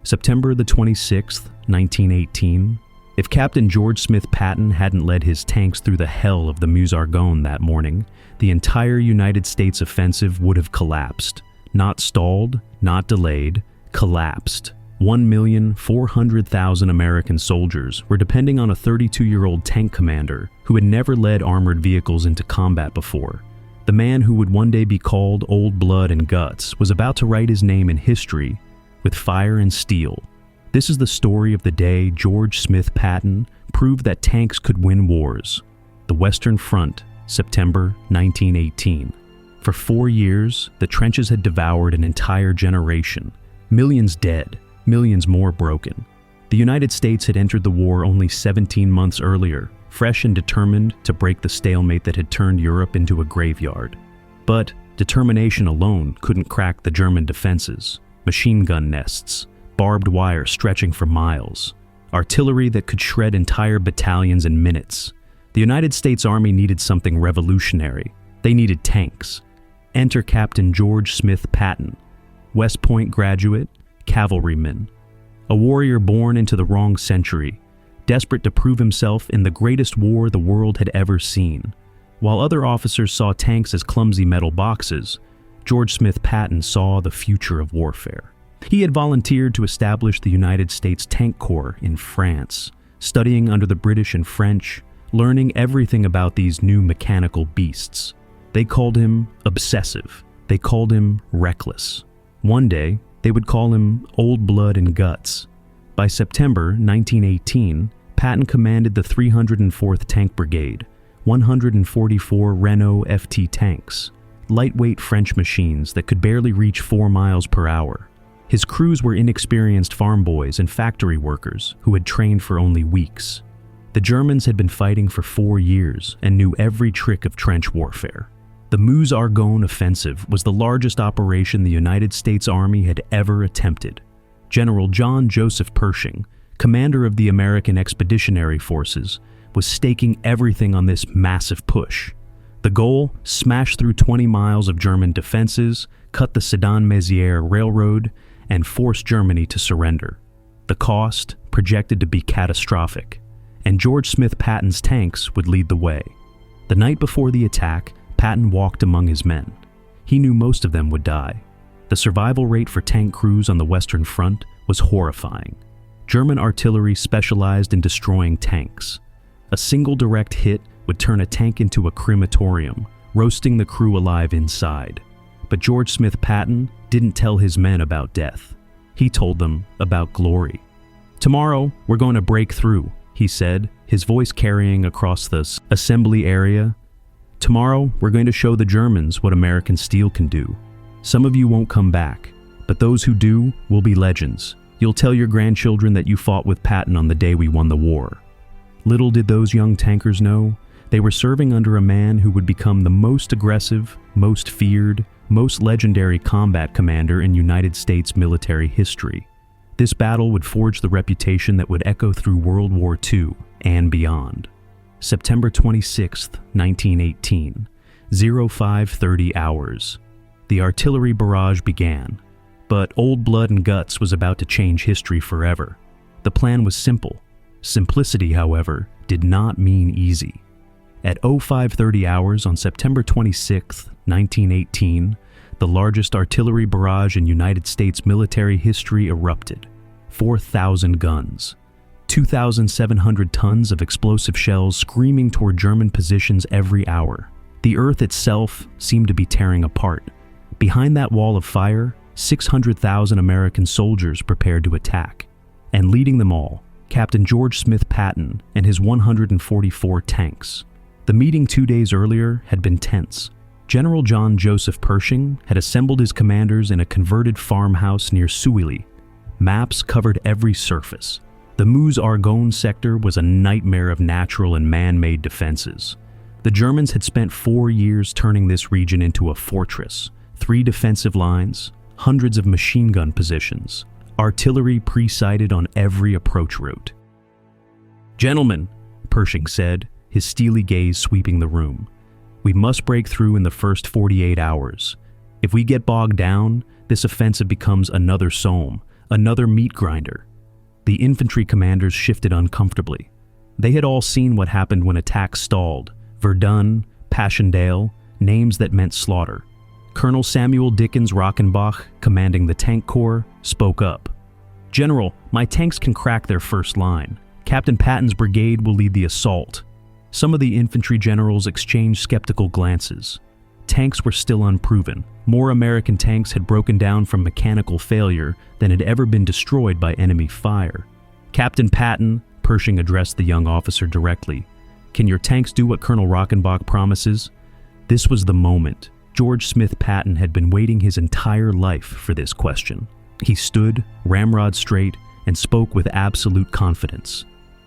September the 26th, 1918. If Captain George Smith Patton hadn't led his tanks through the hell of the Meuse-Argonne that morning, the entire United States offensive would have collapsed. Not stalled, not delayed, collapsed. 1,400,000 American soldiers were depending on a 32-year-old tank commander who had never led armored vehicles into combat before. The man who would one day be called Old Blood and Guts was about to write his name in history with fire and steel. This is the story of the day George Smith Patton proved that tanks could win wars. The Western Front, September 1918. For 4 years, the trenches had devoured an entire generation. Millions dead, millions more broken. The United States had entered the war only 17 months earlier, fresh and determined to break the stalemate that had turned Europe into a graveyard. But determination alone couldn't crack the German defenses. Machine gun nests, barbed wire stretching for miles, artillery that could shred entire battalions in minutes. The United States Army needed something revolutionary. They needed tanks. Enter Captain George Smith Patton, West Point graduate, cavalryman. A warrior born into the wrong century, desperate to prove himself in the greatest war the world had ever seen. While other officers saw tanks as clumsy metal boxes, George Smith Patton saw the future of warfare. He had volunteered to establish the United States Tank Corps in France, studying under the British and French, learning everything about these new mechanical beasts. They called him obsessive. They called him reckless. One day, they would call him Old Blood and Guts. By September 1918, Patton commanded the 304th Tank Brigade, 144 Renault FT tanks, lightweight French machines that could barely reach 4 miles per hour. His crews were inexperienced farm boys and factory workers who had trained for only weeks. The Germans had been fighting for 4 years and knew every trick of trench warfare. The Meuse-Argonne offensive was the largest operation the United States Army had ever attempted. General John Joseph Pershing, commander of the American Expeditionary Forces, was staking everything on this massive push. The goal: smash through 20 miles of German defenses, cut the Sedan-Mézières Railroad, and force Germany to surrender. The cost projected to be catastrophic, and George Smith Patton's tanks would lead the way. The night before the attack, Patton walked among his men. He knew most of them would die. The survival rate for tank crews on the Western Front was horrifying. German artillery specialized in destroying tanks. A single direct hit would turn a tank into a crematorium, roasting the crew alive inside. But George Smith Patton didn't tell his men about death. He told them about glory. "Tomorrow, we're going to break through," he said, his voice carrying across the assembly area. "Tomorrow, we're going to show the Germans what American steel can do. Some of you won't come back, but those who do will be legends. You'll tell your grandchildren that you fought with Patton on the day we won the war." Little did those young tankers know, they were serving under a man who would become the most aggressive, most feared, most legendary combat commander in United States military history. This battle would forge the reputation that would echo through World War II and beyond. September 26, 1918, 05:30 hours. The artillery barrage began, but Old Blood and Guts was about to change history forever. The plan was simple. Simplicity, however, did not mean easy. At 05:30 hours on September 26, 1918, the largest artillery barrage in United States military history erupted. 4,000 guns. 2,700 tons of explosive shells screaming toward German positions every hour. The earth itself seemed to be tearing apart. Behind that wall of fire, 600,000 American soldiers prepared to attack. And leading them all, Captain George Smith Patton and his 144 tanks. The meeting 2 days earlier had been tense. General John Joseph Pershing had assembled his commanders in a converted farmhouse near Souilly. Maps covered every surface. The Meuse-Argonne sector was a nightmare of natural and man-made defenses. The Germans had spent 4 years turning this region into a fortress. 3 defensive lines, hundreds of machine gun positions, artillery pre-sighted on every approach route. "Gentlemen," Pershing said, his steely gaze sweeping the room, "we must break through in the first 48 hours. If we get bogged down, this offensive becomes another Somme, Another meat grinder. The infantry commanders shifted uncomfortably. They had all seen what happened when attacks stalled. Verdun, Passchendaele, names that meant slaughter. Colonel Samuel Dickens Rockenbach, commanding the Tank Corps, spoke up. "General, my tanks can crack their first line. Captain Patton's brigade will lead the assault." Some of the infantry generals exchanged skeptical glances. Tanks were still unproven. More American tanks had broken down from mechanical failure than had ever been destroyed by enemy fire. "Captain Patton," Pershing addressed the young officer directly, "can your tanks do what Colonel Rockenbach promises?" This was the moment. George Smith Patton had been waiting his entire life for this question. He stood, ramrod straight, and spoke with absolute confidence.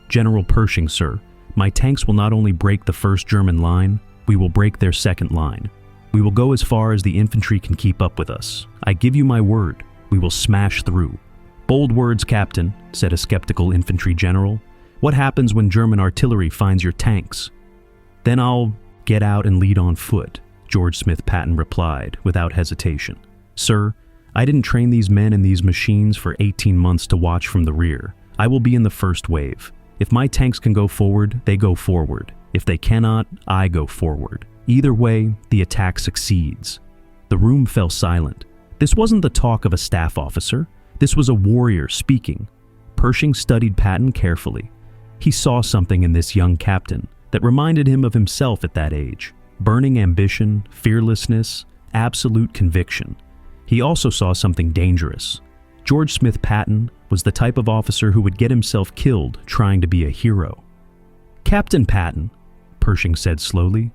"General Pershing, sir, my tanks will not only break the first German line, we will break their second line. We will go as far as the infantry can keep up with us. I give you my word, we will smash through." "Bold words, Captain," said a skeptical infantry general. "What happens when German artillery finds your tanks?" "Then I'll get out and lead on foot," George Smith Patton replied without hesitation. "Sir, I didn't train these men and these machines for 18 months to watch from the rear. I will be in the first wave. If my tanks can go forward, they go forward. If they cannot, I go forward. Either way, the attack succeeds." The room fell silent. This wasn't the talk of a staff officer. This was a warrior speaking. Pershing studied Patton carefully. He saw something in this young captain that reminded him of himself at that age. Burning ambition, fearlessness, absolute conviction. He also saw something dangerous. George Smith Patton was the type of officer who would get himself killed trying to be a hero. "Captain Patton," Pershing said slowly,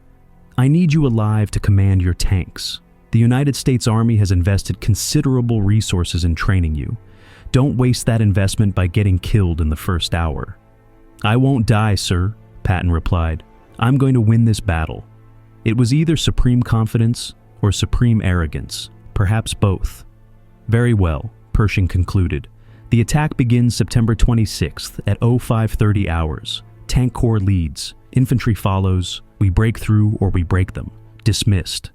"I need you alive to command your tanks. The United States Army has invested considerable resources in training you. Don't waste that investment by getting killed in the first hour." "I won't die, sir," Patton replied. "I'm going to win this battle." It was either supreme confidence or supreme arrogance, perhaps both. "Very well," Pershing concluded. "The attack begins September 26th at 0530 hours. Tank Corps leads. Infantry follows. We break through or we break them. Dismissed."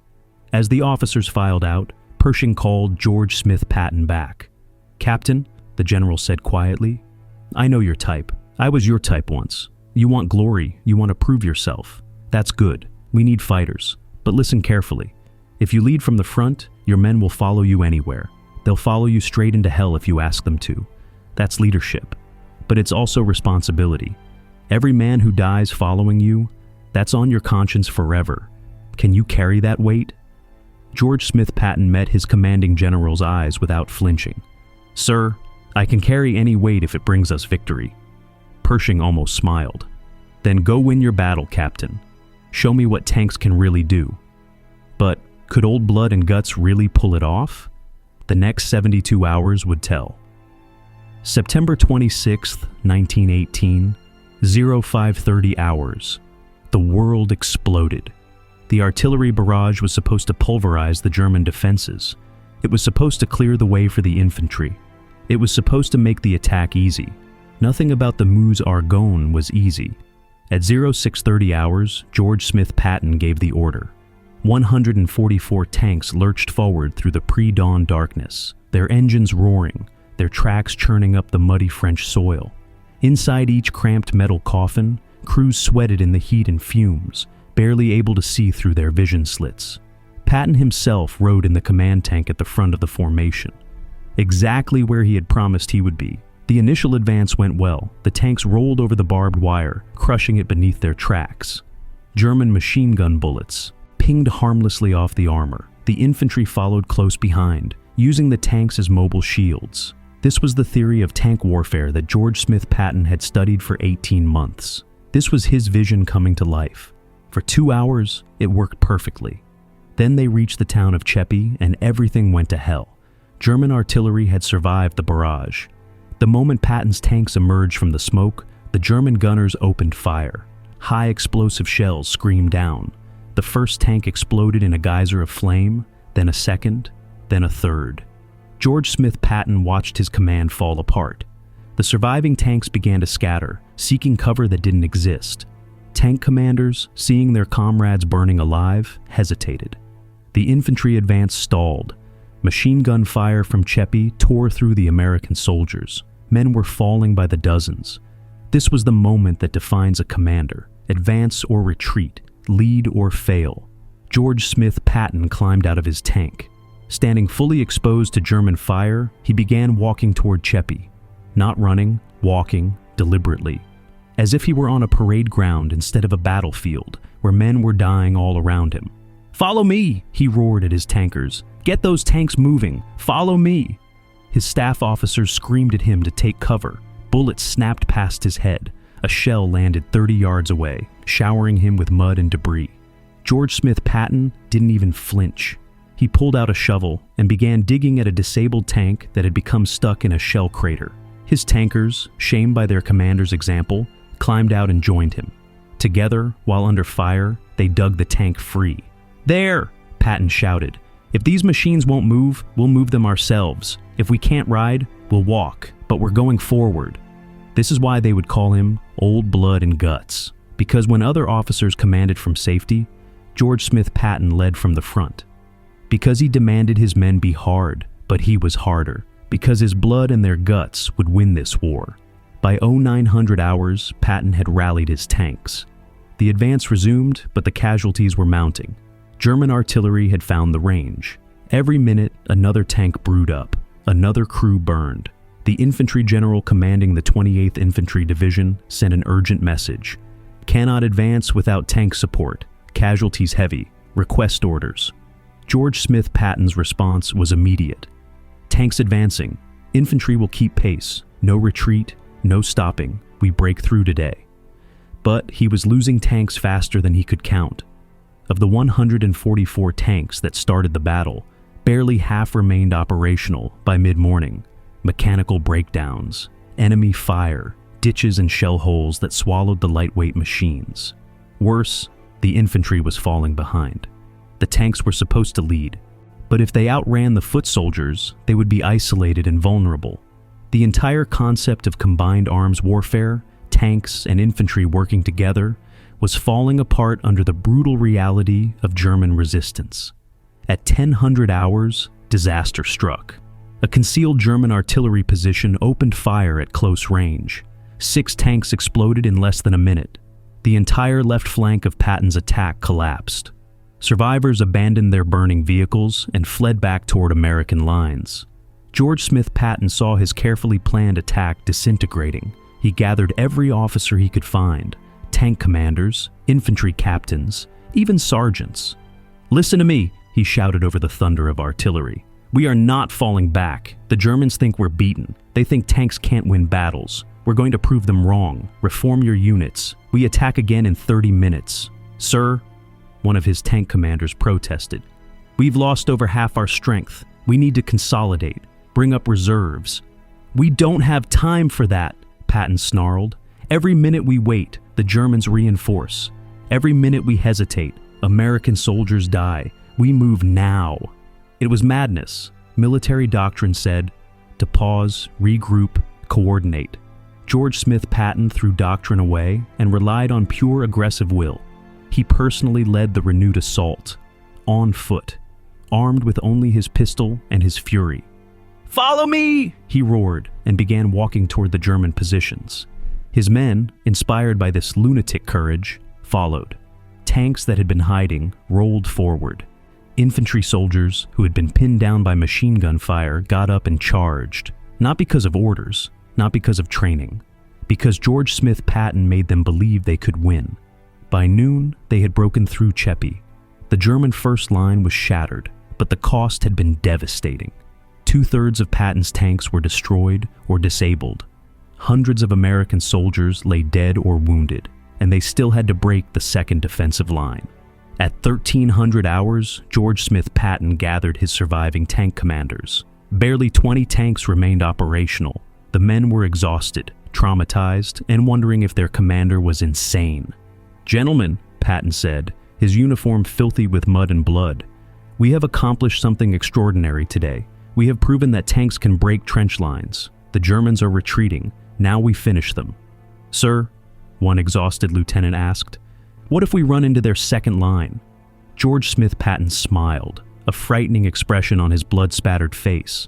As the officers filed out, Pershing called George Smith Patton back. "Captain," the general said quietly, "I know your type. I was your type once. You want glory. You want to prove yourself. That's good. We need fighters. But listen carefully. If you lead from the front, your men will follow you anywhere. They'll follow you straight into hell if you ask them to. That's leadership. But it's also responsibility. Every man who dies following you, that's on your conscience forever. Can you carry that weight?" George Smith Patton met his commanding general's eyes without flinching. "Sir, I can carry any weight if it brings us victory." Pershing almost smiled. "Then go win your battle, Captain. Show me what tanks can really do." But could Old Blood and Guts really pull it off? The next 72 hours would tell. September 26th, 1918, 0530 hours. The world exploded. The artillery barrage was supposed to pulverize the German defenses. It was supposed to clear the way for the infantry. It was supposed to make the attack easy. Nothing about the Meuse Argonne was easy. At 0630 hours, George Smith Patton gave the order. 144 tanks lurched forward through the pre-dawn darkness, their engines roaring, their tracks churning up the muddy French soil. Inside each cramped metal coffin, crews sweated in the heat and fumes, barely able to see through their vision slits. Patton himself rode in the command tank at the front of the formation. Exactly where he had promised he would be. The initial advance went well. The tanks rolled over the barbed wire, crushing it beneath their tracks. German machine gun bullets pinged harmlessly off the armor. The infantry followed close behind, using the tanks as mobile shields. This was the theory of tank warfare that George Smith Patton had studied for 18 months. This was his vision coming to life. For 2 hours, it worked perfectly. Then they reached the town of Chepi and everything went to hell. German artillery had survived the barrage. The moment Patton's tanks emerged from the smoke, the German gunners opened fire. High explosive shells screamed down. The first tank exploded in a geyser of flame, then a second, then a third. George Smith Patton watched his command fall apart. The surviving tanks began to scatter, seeking cover that didn't exist. Tank commanders, seeing their comrades burning alive, hesitated. The infantry advance stalled. Machine gun fire from Chepi tore through the American soldiers. Men were falling by the dozens. This was the moment that defines a commander: advance or retreat, lead or fail. George Smith Patton climbed out of his tank. Standing fully exposed to German fire, he began walking toward Chepi. Not running, walking, deliberately. As if he were on a parade ground instead of a battlefield, where men were dying all around him. "Follow me!" he roared at his tankers. "Get those tanks moving! Follow me!" His staff officers screamed at him to take cover. Bullets snapped past his head. A shell landed 30 yards away, showering him with mud and debris. George Smith Patton didn't even flinch. He pulled out a shovel and began digging at a disabled tank that had become stuck in a shell crater. His tankers, shamed by their commander's example, climbed out and joined him. Together, while under fire, they dug the tank free. "There!" Patton shouted. "If these machines won't move, we'll move them ourselves. If we can't ride, we'll walk, but we're going forward." This is why they would call him Old Blood and Guts, because when other officers commanded from safety, George Smith Patton led from the front. Because he demanded his men be hard, but he was harder. Because his blood and their guts would win this war. By 0900 hours, Patton had rallied his tanks. The advance resumed, but the casualties were mounting. German artillery had found the range. Every minute, another tank brewed up. Another crew burned. The infantry general commanding the 28th Infantry Division sent an urgent message. "Cannot advance without tank support. Casualties heavy. Request orders." George Smith Patton's response was immediate. "Tanks advancing. Infantry will keep pace. No retreat, no stopping. We break through today." But he was losing tanks faster than he could count. Of the 144 tanks that started the battle, barely half remained operational by mid-morning. Mechanical breakdowns, enemy fire, ditches and shell holes that swallowed the lightweight machines. Worse, the infantry was falling behind. The tanks were supposed to lead, but if they outran the foot soldiers, they would be isolated and vulnerable. The entire concept of combined arms warfare, tanks and infantry working together, was falling apart under the brutal reality of German resistance. At 1000 hours, disaster struck. A concealed German artillery position opened fire at close range. 6 tanks exploded in less than a minute. The entire left flank of Patton's attack collapsed. Survivors abandoned their burning vehicles and fled back toward American lines. George Smith Patton saw his carefully planned attack disintegrating. He gathered every officer he could find, tank commanders, infantry captains, even sergeants. "Listen to me," he shouted over the thunder of artillery. "We are not falling back. The Germans think we're beaten. They think tanks can't win battles. We're going to prove them wrong. Reform your units. We attack again in 30 minutes. "Sir," one of his tank commanders protested, "we've lost over half our strength. We need to consolidate, bring up reserves." "We don't have time for that," Patton snarled. "Every minute we wait, the Germans reinforce. Every minute we hesitate, American soldiers die. We move now." It was madness. Military doctrine said to pause, regroup, coordinate. George Smith Patton threw doctrine away and relied on pure aggressive will. He personally led the renewed assault, on foot, armed with only his pistol and his fury. "Follow me!" he roared and began walking toward the German positions. His men, inspired by this lunatic courage, followed. Tanks that had been hiding rolled forward. Infantry soldiers who had been pinned down by machine gun fire got up and charged, not because of orders, not because of training, because George Smith Patton made them believe they could win. By noon, they had broken through Chepi. The German first line was shattered, but the cost had been devastating. 2/3 of Patton's tanks were destroyed or disabled. Hundreds of American soldiers lay dead or wounded, and they still had to break the second defensive line. At 1300 hours, George Smith Patton gathered his surviving tank commanders. Barely 20 tanks remained operational. The men were exhausted, traumatized, and wondering if their commander was insane. "Gentlemen," Patton said, his uniform filthy with mud and blood, "we have accomplished something extraordinary today. We have proven that tanks can break trench lines. The Germans are retreating. Now we finish them." "Sir," one exhausted lieutenant asked, "what if we run into their second line?" George Smith Patton smiled. a frightening expression on his blood-spattered face.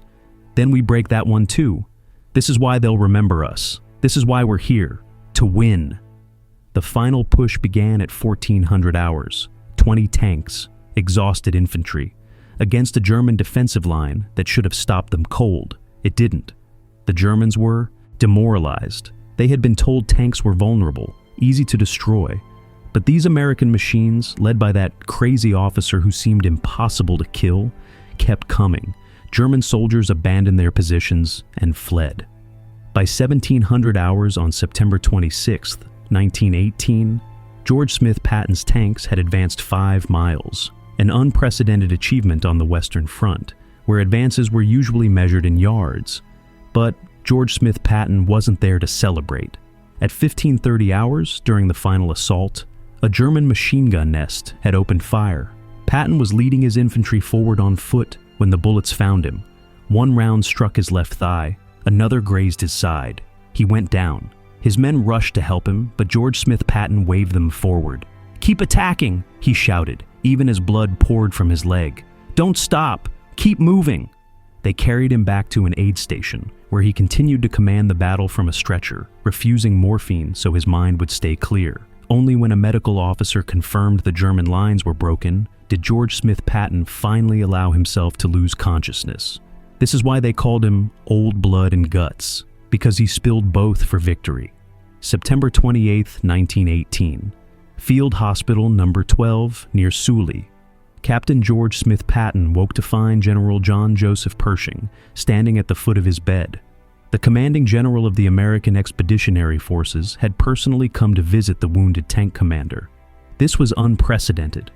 "Then we break that one too. This is why they'll remember us. This is why we're here. To win." The final push began at 1400 hours. 20 tanks, exhausted infantry, against a German defensive line that should have stopped them cold. It didn't. The Germans were demoralized. They had been told tanks were vulnerable, easy to destroy. But these American machines, led by that crazy officer who seemed impossible to kill, kept coming. German soldiers abandoned their positions and fled. By 1700 hours on September 26, 1918, George Smith Patton's tanks had advanced 5 miles, an unprecedented achievement on the Western Front, where advances were usually measured in yards. But George Smith Patton wasn't there to celebrate. At 1530 hours during the final assault, a German machine gun nest had opened fire. Patton was leading his infantry forward on foot when the bullets found him. One round struck his left thigh, another grazed his side. He went down. His men rushed to help him, but George Smith Patton waved them forward. "Keep attacking," he shouted, even as blood poured from his leg. "Don't stop! Keep moving!" They carried him back to an aid station, where he continued to command the battle from a stretcher, refusing morphine so his mind would stay clear. Only when a medical officer confirmed the German lines were broken did George Smith Patton finally allow himself to lose consciousness. This is why they called him Old Blood and Guts, because he spilled both for victory. September 28, 1918. Field Hospital Number 12 near Sully. Captain George Smith Patton woke to find General John Joseph Pershing standing at the foot of his bed. The commanding general of the American Expeditionary Forces had personally come to visit the wounded tank commander. This was unprecedented.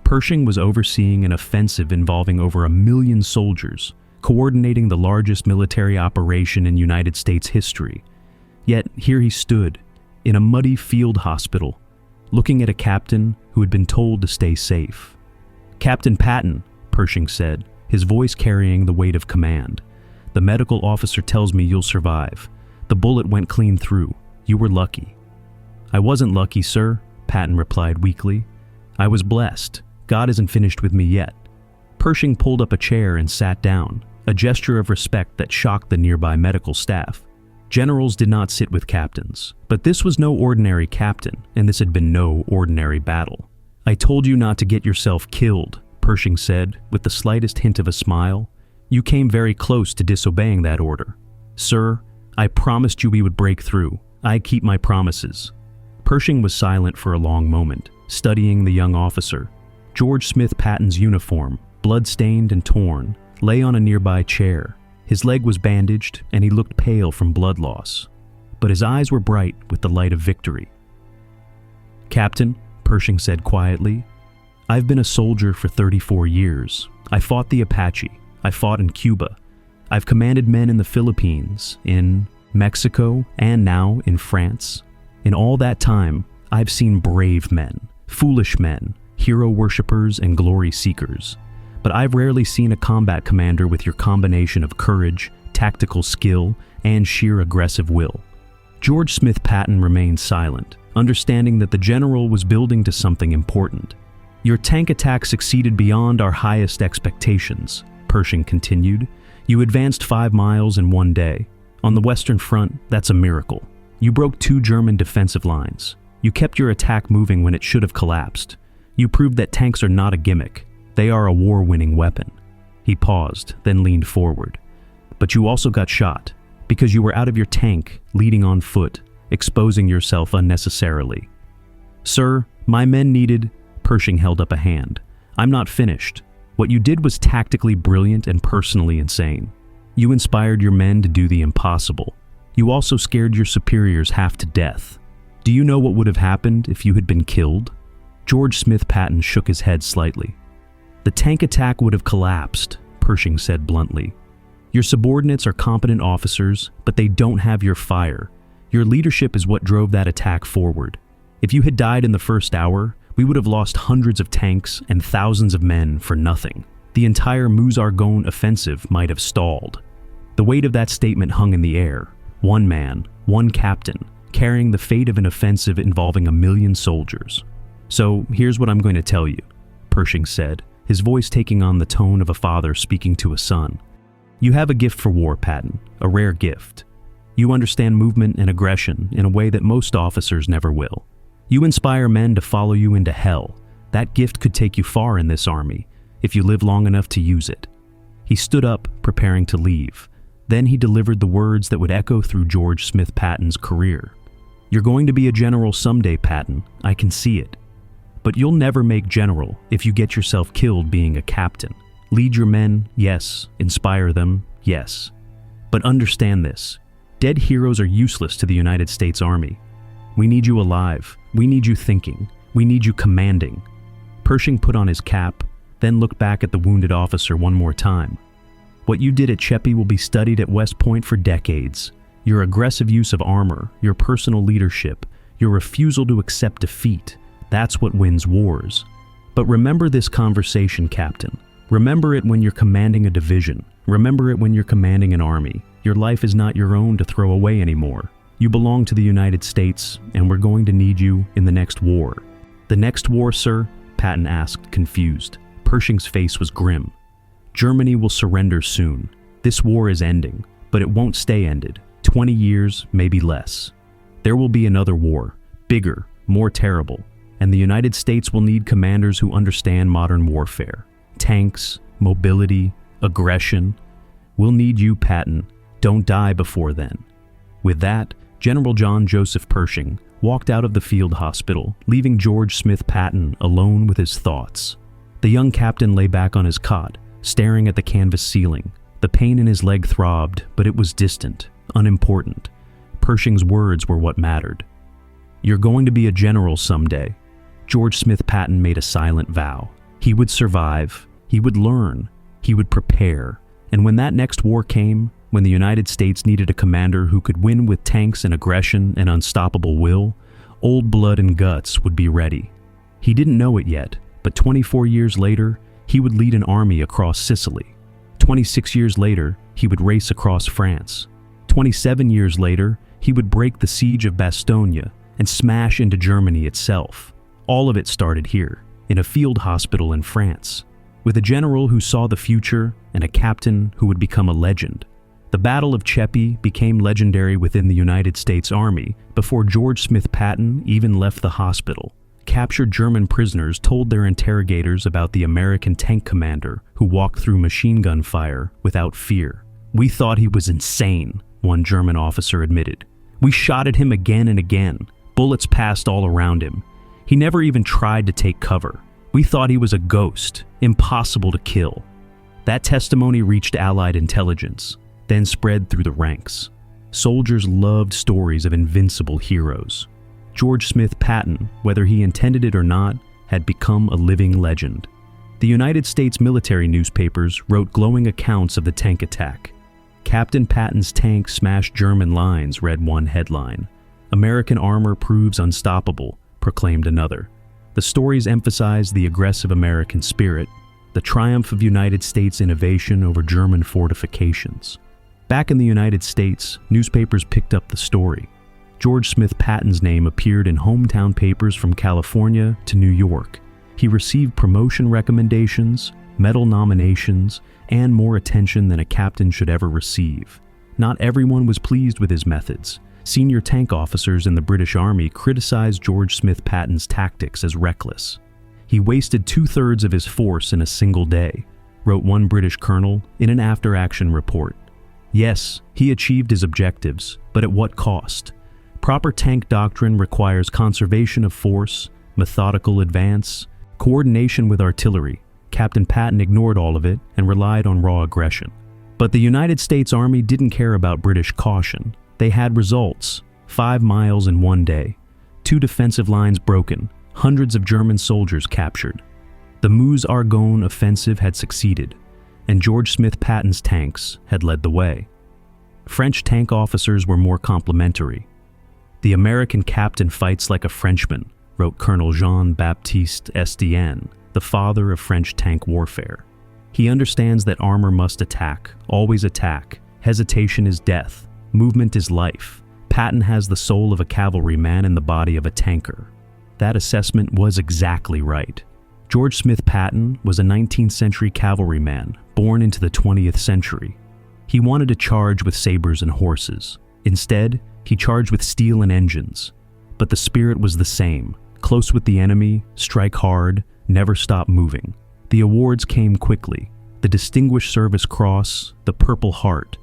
Pershing was overseeing an offensive involving over 1 million soldiers, coordinating the largest military operation in United States history. Yet here he stood, in a muddy field hospital, looking at a captain who had been told to stay safe. "Captain Patton," Pershing said, his voice carrying the weight of command. "The medical officer tells me you'll survive. The bullet went clean through. You were lucky." "I wasn't lucky, sir," Patton replied weakly. "I was blessed. God isn't finished with me yet." Pershing pulled up a chair and sat down, a gesture of respect that shocked the nearby medical staff. Generals did not sit with captains, but this was no ordinary captain, and this had been no ordinary battle. "I told you not to get yourself killed," Pershing said, with the slightest hint of a smile. "You came very close to disobeying that order. Sir, I promised you we would break through. I keep my promises." Pershing was silent for a long moment, studying the young officer. George Smith Patton's uniform, blood-stained and torn, lay on a nearby chair. His leg was bandaged, and he looked pale from blood loss. But his eyes were bright with the light of victory. "Captain," Pershing said quietly, "I've been a soldier for 34 years. I fought the Apache. I fought in Cuba. I've commanded men in the Philippines, in Mexico, and now in France. In all that time, I've seen brave men, foolish men, hero worshippers, and glory seekers. But I've rarely seen a combat commander with your combination of courage, tactical skill, and sheer aggressive will." George Smith Patton remained silent, understanding that the general was building to something important. "Your tank attack succeeded beyond our highest expectations," Pershing continued. "You advanced 5 miles in 1 day. On the Western Front, that's a miracle. You broke 2 German defensive lines. You kept your attack moving when it should have collapsed. You proved that tanks are not a gimmick. They are a war-winning weapon." He paused, then leaned forward. "But you also got shot, because you were out of your tank, leading on foot, exposing yourself unnecessarily." "Sir, my men needed—" Pershing held up a hand. "I'm not finished. What you did was tactically brilliant and personally insane. You inspired your men to do the impossible. You also scared your superiors half to death. Do you know what would have happened if you had been killed?" George Smith Patton shook his head slightly. "The tank attack would have collapsed," Pershing said bluntly. "Your subordinates are competent officers, but they don't have your fire. Your leadership is what drove that attack forward. If you had died in the first hour, we would have lost hundreds of tanks and thousands of men for nothing. The entire Meuse-Argonne offensive might have stalled." The weight of that statement hung in the air. One man, one captain, carrying the fate of an offensive involving 1 million soldiers. "So here's what I'm going to tell you," Pershing said, his voice taking on the tone of a father speaking to a son. "You have a gift for war, Patton, a rare gift. You understand movement and aggression in a way that most officers never will. You inspire men to follow you into hell. That gift could take you far in this army, if you live long enough to use it." He stood up, preparing to leave. Then he delivered the words that would echo through George Smith Patton's career. "You're going to be a general someday, Patton. I can see it. But you'll never make general if you get yourself killed being a captain. Lead your men, yes. Inspire them, yes. But understand this. Dead heroes are useless to the United States Army. We need you alive. We need you thinking. We need you commanding." Pershing put on his cap, then looked back at the wounded officer one more time. "What you did at Chepi will be studied at West Point for decades. Your aggressive use of armor, your personal leadership, your refusal to accept defeat, that's what wins wars. But remember this conversation, Captain. Remember it when you're commanding a division. Remember it when you're commanding an army. Your life is not your own to throw away anymore. You belong to the United States, and we're going to need you in the next war." "The next war, sir?" Patton asked, confused. Pershing's face was grim. "Germany will surrender soon. This war is ending, but it won't stay ended. 20 years, maybe less. There will be another war, bigger, more terrible, and the United States will need commanders who understand modern warfare. Tanks, mobility, aggression. We'll need you, Patton. Don't die before then." With that, General John Joseph Pershing walked out of the field hospital, leaving George Smith Patton alone with his thoughts. The young captain lay back on his cot, staring at the canvas ceiling. The pain in his leg throbbed, but it was distant, unimportant. Pershing's words were what mattered. "You're going to be a general someday." George Smith Patton made a silent vow. He would survive, he would learn, he would prepare, and when that next war came, when the United States needed a commander who could win with tanks and aggression and unstoppable will, old blood and guts would be ready. He didn't know it yet, but 24 years later, he would lead an army across Sicily. 26 years later, he would race across France. 27 years later, he would break the siege of Bastogne and smash into Germany itself. All of it started here, in a field hospital in France, with a general who saw the future and a captain who would become a legend. The Battle of Chepi became legendary within the United States Army before George Smith Patton even left the hospital. Captured German prisoners told their interrogators about the American tank commander who walked through machine gun fire without fear. "We thought he was insane," one German officer admitted. "We shot at him again and again. Bullets passed all around him. He never even tried to take cover. We thought he was a ghost, impossible to kill." That testimony reached Allied intelligence, then spread through the ranks. Soldiers loved stories of invincible heroes. George Smith Patton, whether he intended it or not, had become a living legend. The United States military newspapers wrote glowing accounts of the tank attack. "Captain Patton's tank smashed German lines," read one headline. "American armor proves unstoppable," proclaimed another. The stories emphasized the aggressive American spirit, the triumph of United States innovation over German fortifications. Back in the United States, newspapers picked up the story. George Smith Patton's name appeared in hometown papers from California to New York. He received promotion recommendations, medal nominations, and more attention than a captain should ever receive. Not everyone was pleased with his methods. Senior tank officers in the British Army criticized George Smith Patton's tactics as reckless. "He wasted 2/3 of his force in a single day," wrote one British colonel in an after-action report. Yes, he achieved his objectives, but at what cost? Proper tank doctrine requires conservation of force, methodical advance, coordination with artillery. Captain Patton ignored all of it and relied on raw aggression. But the United States Army didn't care about British caution. They had results: 5 miles in one day, 2 defensive lines broken, hundreds of German soldiers captured. The Meuse-Argonne offensive had succeeded, and George Smith Patton's tanks had led the way. French tank officers were more complimentary. "The American captain fights like a Frenchman," wrote Colonel Jean-Baptiste Estienne, the father of French tank warfare. "He understands that armor must attack, always attack. Hesitation is death. Movement is life. Patton has the soul of a cavalryman and the body of a tanker." That assessment was exactly right. George Smith Patton was a 19th century cavalryman born into the 20th century. He wanted to charge with sabers and horses. Instead, he charged with steel and engines. But the spirit was the same: close with the enemy, strike hard, never stop moving. The awards came quickly: the Distinguished Service Cross, the Purple Heart,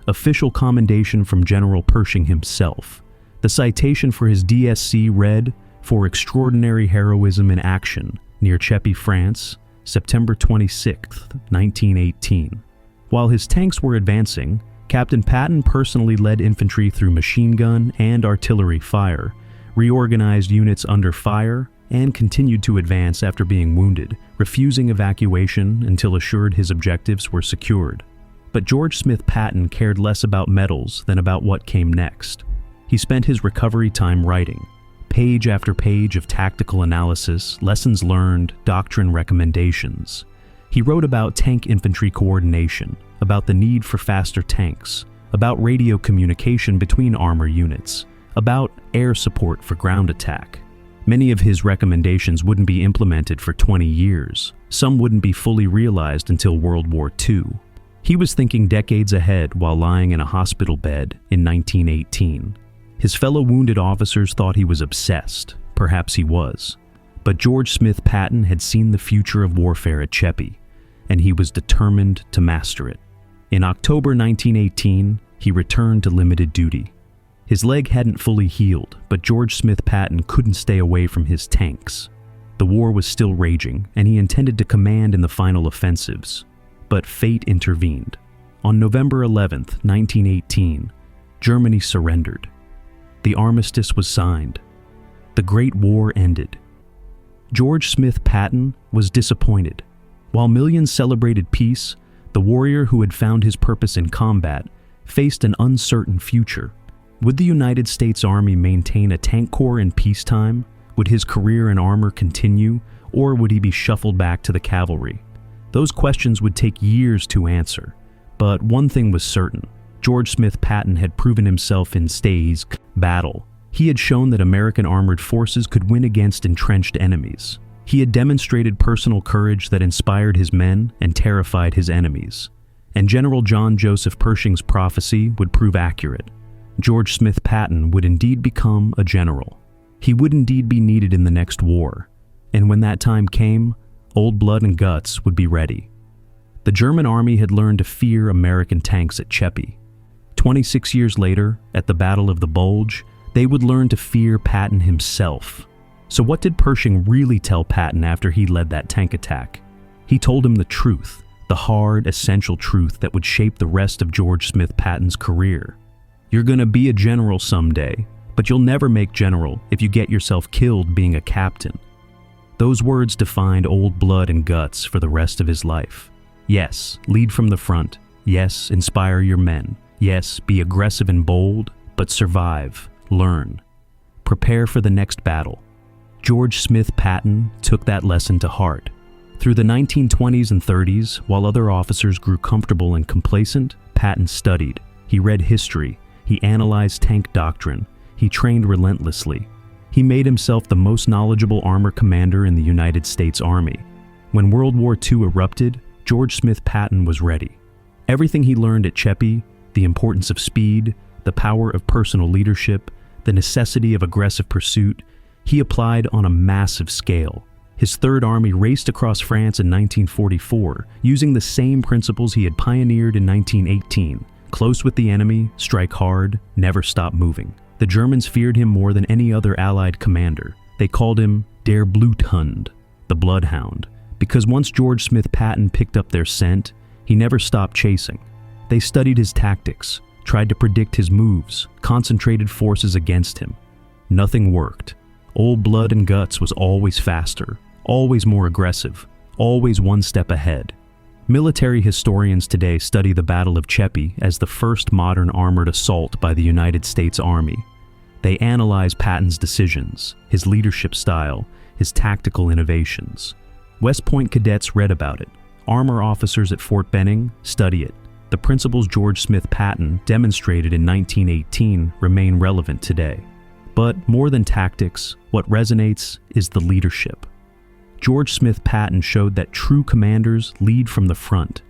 official commendation from General Pershing himself. The citation for his DSC read, "For extraordinary heroism in action near Cheppy, France, September 26, 1918. While his tanks were advancing, Captain Patton personally led infantry through machine gun and artillery fire, reorganized units under fire, and continued to advance after being wounded, refusing evacuation until assured his objectives were secured. But George Smith Patton cared less about medals than about what came next. He spent his recovery time writing, page after page of tactical analysis, lessons learned, doctrine recommendations. He wrote about tank infantry coordination, about the need for faster tanks, about radio communication between armor units, about air support for ground attack. Many of his recommendations wouldn't be implemented for 20 years. Some wouldn't be fully realized until World War II. He was thinking decades ahead while lying in a hospital bed in 1918. His fellow wounded officers thought he was obsessed. Perhaps he was. But George Smith Patton had seen the future of warfare at Cheppy, and he was determined to master it. In October 1918, he returned to limited duty. His leg hadn't fully healed, but George Smith Patton couldn't stay away from his tanks. The war was still raging, and he intended to command in the final offensives. But fate intervened. On November 11, 1918, Germany surrendered. The armistice was signed. The Great War ended. George Smith Patton was disappointed. While millions celebrated peace, the warrior who had found his purpose in combat faced an uncertain future. Would the United States Army maintain a tank corps in peacetime? Would his career in armor continue, or would he be shuffled back to the cavalry? Those questions would take years to answer. But one thing was certain: George Smith Patton had proven himself in Stays battle. He had shown that American armored forces could win against entrenched enemies. He had demonstrated personal courage that inspired his men and terrified his enemies. And General John Joseph Pershing's prophecy would prove accurate. George Smith Patton would indeed become a general. He would indeed be needed in the next war. And when that time came, old blood and guts would be ready. The German army had learned to fear American tanks at Cheppy. 26 years later, at the Battle of the Bulge, they would learn to fear Patton himself. So what did Pershing really tell Patton after he led that tank attack? He told him the truth, the hard, essential truth that would shape the rest of George Smith Patton's career. You're gonna be a general someday, but you'll never make general if you get yourself killed being a captain. Those words defined old blood and guts for the rest of his life. Yes, lead from the front. Yes, inspire your men. Yes, be aggressive and bold, but survive, learn. Prepare for the next battle. George Smith Patton took that lesson to heart. Through the 1920s and 30s, while other officers grew comfortable and complacent, Patton studied. He read history. He analyzed tank doctrine. He trained relentlessly. He made himself the most knowledgeable armor commander in the United States Army. When World War II erupted, George Smith Patton was ready. Everything he learned at Cheppy, the importance of speed, the power of personal leadership, the necessity of aggressive pursuit, he applied on a massive scale. His Third Army raced across France in 1944, using the same principles he had pioneered in 1918. Close with the enemy, strike hard, never stop moving. The Germans feared him more than any other Allied commander. They called him Der Bluthund, the Bloodhound, because once George Smith Patton picked up their scent, he never stopped chasing. They studied his tactics, tried to predict his moves, concentrated forces against him. Nothing worked. Old blood and guts was always faster, always more aggressive, always one step ahead. Military historians today study the Battle of Cheppy as the first modern armored assault by the United States Army. They analyze Patton's decisions, his leadership style, his tactical innovations. West Point cadets read about it. Armor officers at Fort Benning study it. The principles George Smith Patton demonstrated in 1918 remain relevant today. But more than tactics, what resonates is the leadership. George Smith Patton showed that true commanders lead from the front.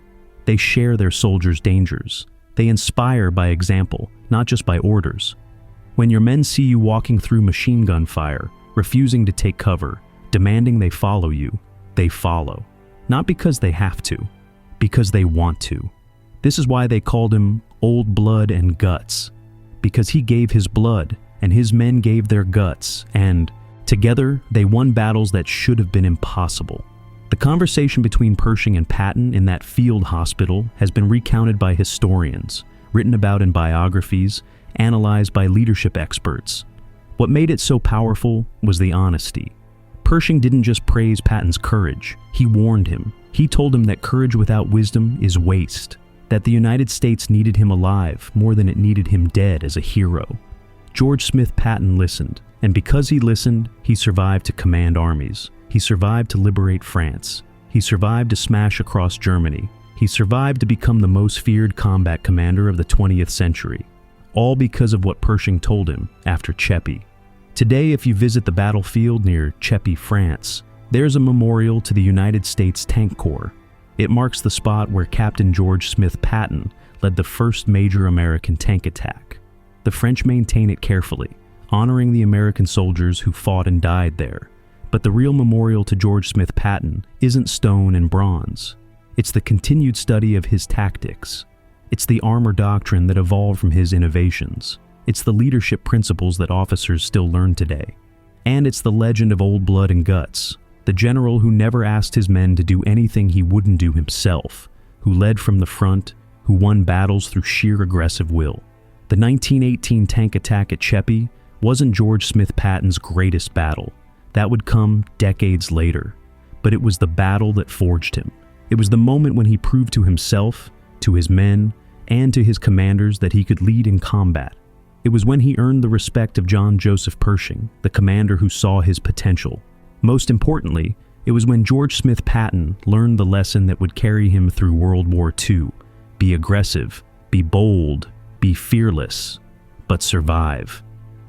They share their soldiers' dangers. They inspire by example, not just by orders. When your men see you walking through machine gun fire, refusing to take cover, demanding they follow you, they follow. Not because they have to, because they want to. This is why they called him Old Blood and Guts, because he gave his blood and his men gave their guts, and together they won battles that should have been impossible. The conversation between Pershing and Patton in that field hospital has been recounted by historians, written about in biographies, analyzed by leadership experts. What made it so powerful was the honesty. Pershing didn't just praise Patton's courage, he warned him. He told him that courage without wisdom is waste, that the United States needed him alive more than it needed him dead as a hero. George Smith Patton listened, and because he listened, he survived to command armies. He survived to liberate France. He survived to smash across Germany. He survived to become the most feared combat commander of the 20th century. All because of what Pershing told him after Chepi. Today, if you visit the battlefield near Chepi, France, there's a memorial to the United States Tank Corps. It marks the spot where Captain George Smith Patton led the first major American tank attack. The French maintain it carefully, honoring the American soldiers who fought and died there. But the real memorial to George Smith Patton isn't stone and bronze. It's the continued study of his tactics. It's the armor doctrine that evolved from his innovations. It's the leadership principles that officers still learn today. And it's the legend of Old Blood and Guts, the general who never asked his men to do anything he wouldn't do himself, who led from the front, who won battles through sheer aggressive will. The 1918 tank attack at Chepi wasn't George Smith Patton's greatest battle. That would come decades later. But it was the battle that forged him. It was the moment when he proved to himself, to his men, and to his commanders that he could lead in combat. It was when he earned the respect of John Joseph Pershing, the commander who saw his potential. Most importantly, it was when George Smith Patton learned the lesson that would carry him through World War II. Be aggressive, be bold, be fearless, but survive.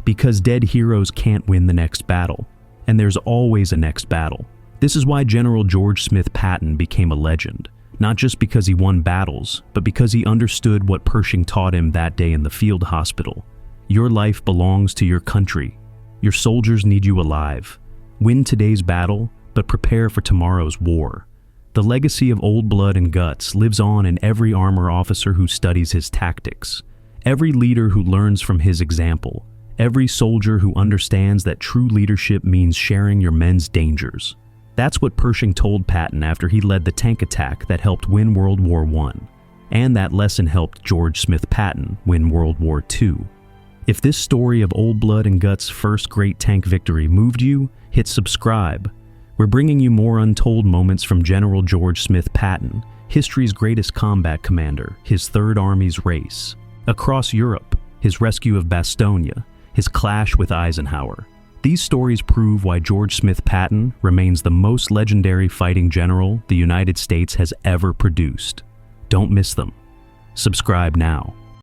Because dead heroes can't win the next battle, and there's always a next battle. This is why General George Smith Patton became a legend, not just because he won battles, but because he understood what Pershing taught him that day in the field hospital. Your life belongs to your country. Your soldiers need you alive. Win today's battle, but prepare for tomorrow's war. The legacy of Old Blood and Guts lives on in every armor officer who studies his tactics, every leader who learns from his example, every soldier who understands that true leadership means sharing your men's dangers. That's what Pershing told Patton after he led the tank attack that helped win World War I. And that lesson helped George Smith Patton win World War II. If this story of Old Blood and Guts' first great tank victory moved you, hit subscribe. We're bringing you more untold moments from General George Smith Patton, history's greatest combat commander, his Third Army's race. Across Europe, his rescue of Bastogne, his clash with Eisenhower. These stories prove why George Smith Patton remains the most legendary fighting general the United States has ever produced. Don't miss them. Subscribe now.